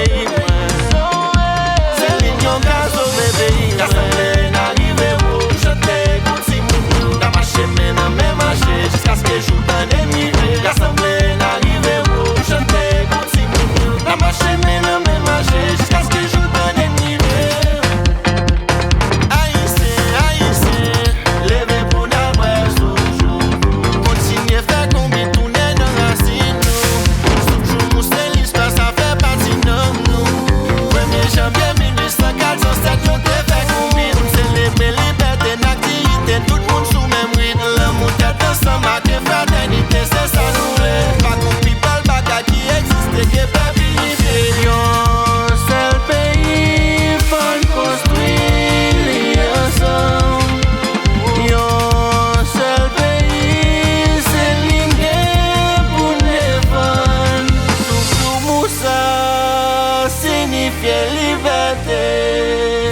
pays. C'est l'union qui a sauvé pays. L'assemblée n'arrive où chanter pour si moun n'a marché mais n'a même marché jusqu'à ce que joue un ennemi. L'assemblée n'arrive où chanter pour si moun n'a marché mais n'a même marché jusqu'à ce que joue un ennemi. Liberté,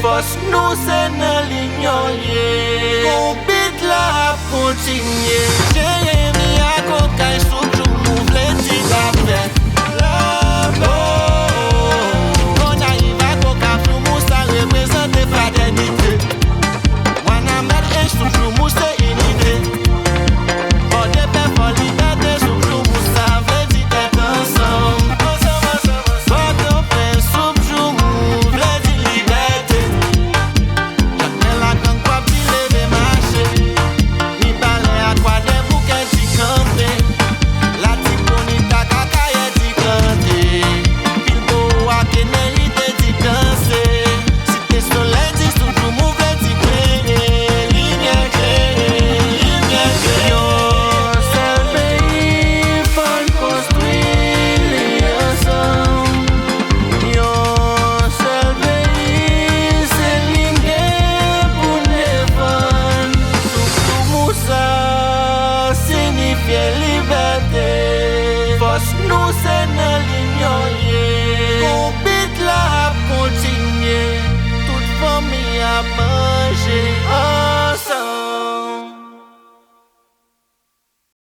force nous c'est dans l'union liée. Compite la continuer. Jérémie a cocaïne sous tout mouvement dit la fête. On arrive à coca flou ça représente fraternité. Wana mettre un sous flou mousse c'est une idée. On est fait pour liberté sous flou mousse ça veut dire d'être ensemble. Liberté, force nous c'est dans l'union liée. Compite la continuer, toute famille à manger ensemble.